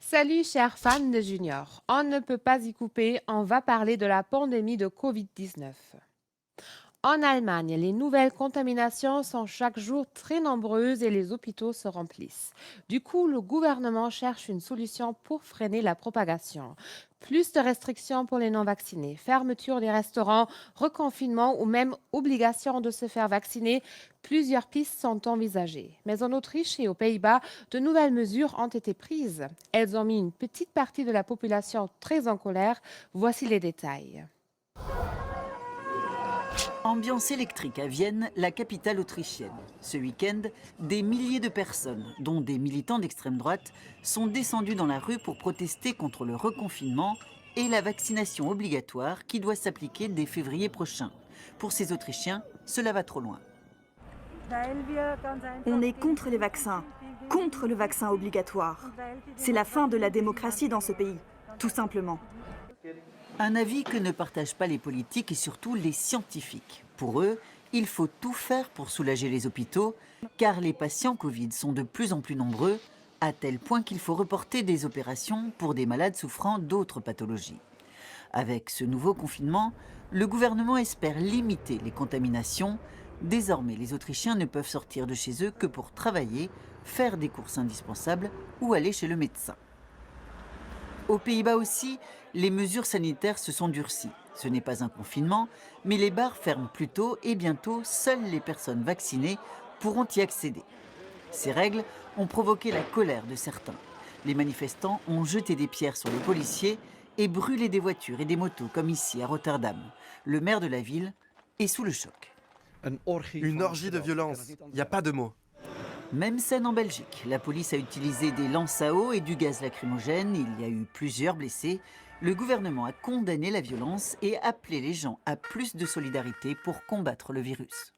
Salut chers fans de Junior, on ne peut pas y couper, on va parler de la pandémie de Covid-19. En Allemagne, les nouvelles contaminations sont chaque jour très nombreuses et les hôpitaux se remplissent. Du coup, le gouvernement cherche une solution pour freiner la propagation. Plus de restrictions pour les non-vaccinés, fermeture des restaurants, reconfinement ou même obligation de se faire vacciner, plusieurs pistes sont envisagées. Mais en Autriche et aux Pays-Bas, de nouvelles mesures ont été prises. Elles ont mis une petite partie de la population très en colère. Voici les détails. Ambiance électrique à Vienne, la capitale autrichienne. Ce week-end, des milliers de personnes, dont des militants d'extrême droite, sont descendus dans la rue pour protester contre le reconfinement et la vaccination obligatoire qui doit s'appliquer dès février prochain. Pour ces Autrichiens, cela va trop loin. On est contre les vaccins, contre le vaccin obligatoire. C'est la fin de la démocratie dans ce pays, tout simplement. Un avis que ne partagent pas les politiques et surtout les scientifiques. Pour eux, il faut tout faire pour soulager les hôpitaux, car les patients Covid sont de plus en plus nombreux, à tel point qu'il faut reporter des opérations pour des malades souffrant d'autres pathologies. Avec ce nouveau confinement, le gouvernement espère limiter les contaminations. Désormais, les Autrichiens ne peuvent sortir de chez eux que pour travailler, faire des courses indispensables ou aller chez le médecin. Aux Pays-Bas aussi, les mesures sanitaires se sont durcies. Ce n'est pas un confinement, mais les bars ferment plus tôt et bientôt, seules les personnes vaccinées pourront y accéder. Ces règles ont provoqué la colère de certains. Les manifestants ont jeté des pierres sur les policiers et brûlé des voitures et des motos, comme ici à Rotterdam. Le maire de la ville est sous le choc. Une orgie de violence, il n'y a pas de mots. Même scène en Belgique. La police a utilisé des lances à eau et du gaz lacrymogène. Il y a eu plusieurs blessés. Le gouvernement a condamné la violence et appelé les gens à plus de solidarité pour combattre le virus.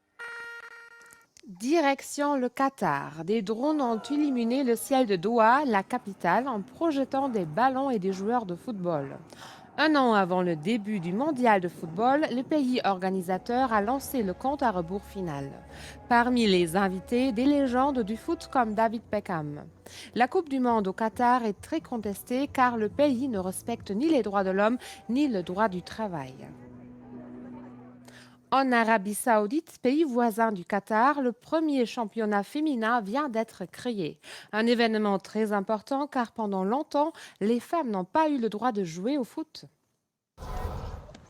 Direction le Qatar. Des drones ont illuminé le ciel de Doha, la capitale, en projetant des ballons et des joueurs de football. Un an avant le début du mondial de football, le pays organisateur a lancé le compte à rebours final. Parmi les invités, des légendes du foot comme David Beckham. La Coupe du Monde au Qatar est très contestée car le pays ne respecte ni les droits de l'homme ni le droit du travail. En Arabie Saoudite, pays voisin du Qatar, le premier championnat féminin vient d'être créé. Un événement très important car pendant longtemps, les femmes n'ont pas eu le droit de jouer au foot.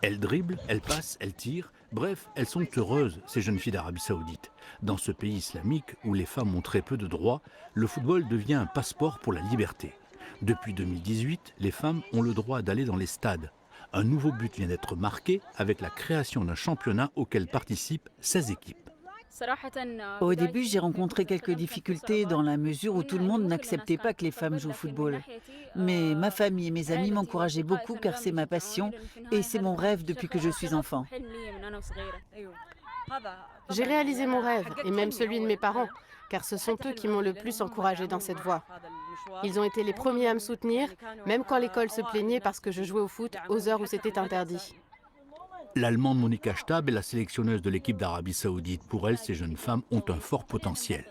Elles dribblent, elles passent, elles tirent. Bref, elles sont heureuses, ces jeunes filles d'Arabie Saoudite. Dans ce pays islamique où les femmes ont très peu de droits, le football devient un passeport pour la liberté. Depuis 2018, les femmes ont le droit d'aller dans les stades. Un nouveau but vient d'être marqué avec la création d'un championnat auquel participent 16 équipes. Au début, j'ai rencontré quelques difficultés dans la mesure où tout le monde n'acceptait pas que les femmes jouent au football. Mais ma famille et mes amis m'encourageaient beaucoup car c'est ma passion et c'est mon rêve depuis que je suis enfant. J'ai réalisé mon rêve, et même celui de mes parents, car ce sont eux qui m'ont le plus encouragé dans cette voie. Ils ont été les premiers à me soutenir, même quand l'école se plaignait parce que je jouais au foot aux heures où c'était interdit. L'Allemande Monika Stab est la sélectionneuse de l'équipe d'Arabie Saoudite. Pour elle, ces jeunes femmes ont un fort potentiel.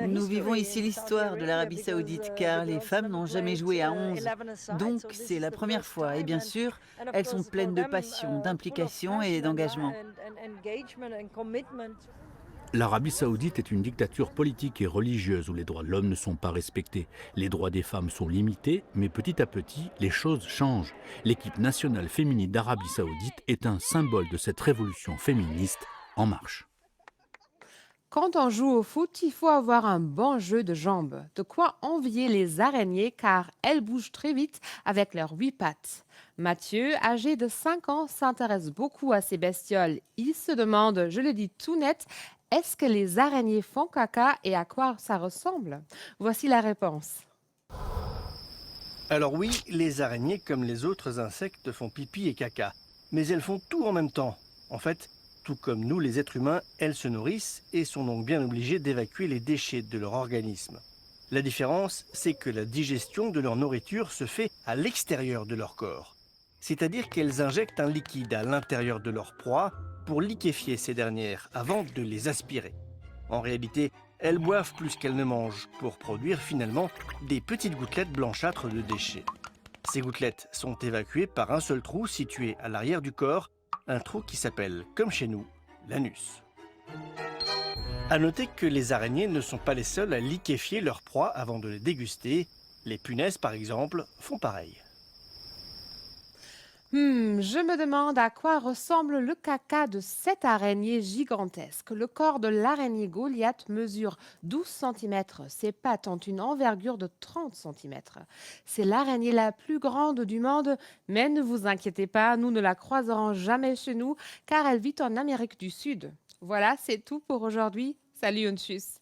Nous vivons ici l'histoire de l'Arabie Saoudite car les femmes n'ont jamais joué à 11. Donc c'est la première fois et bien sûr, elles sont pleines de passion, d'implication et d'engagement. L'Arabie Saoudite est une dictature politique et religieuse où les droits de l'homme ne sont pas respectés. Les droits des femmes sont limités, mais petit à petit, les choses changent. L'équipe nationale féminine d'Arabie Saoudite est un symbole de cette révolution féministe en marche. Quand on joue au foot, il faut avoir un bon jeu de jambes. De quoi envier les araignées car elles bougent très vite avec leurs 8 pattes. Mathieu, âgé de 5 ans, s'intéresse beaucoup à ces bestioles. Il se demande, je le dis tout net, est-ce que les araignées font caca et à quoi ça ressemble? Voici la réponse. Alors oui, les araignées, comme les autres insectes, font pipi et caca. Mais elles font tout en même temps. En fait, tout comme nous les êtres humains, elles se nourrissent et sont donc bien obligées d'évacuer les déchets de leur organisme. La différence, c'est que la digestion de leur nourriture se fait à l'extérieur de leur corps. C'est-à-dire qu'elles injectent un liquide à l'intérieur de leur proie pour liquéfier ces dernières avant de les aspirer. En réalité, elles boivent plus qu'elles ne mangent pour produire finalement des petites gouttelettes blanchâtres de déchets. Ces gouttelettes sont évacuées par un seul trou situé à l'arrière du corps, un trou qui s'appelle, comme chez nous, l'anus. À noter que les araignées ne sont pas les seules à liquéfier leur proie avant de les déguster. Les punaises, par exemple, font pareil. Je me demande à quoi ressemble le caca de cette araignée gigantesque. Le corps de l'araignée Goliath mesure 12 cm. Ses pattes ont une envergure de 30 cm. C'est l'araignée la plus grande du monde, mais ne vous inquiétez pas, nous ne la croiserons jamais chez nous car elle vit en Amérique du Sud. Voilà, c'est tout pour aujourd'hui. Salut, und tschüss.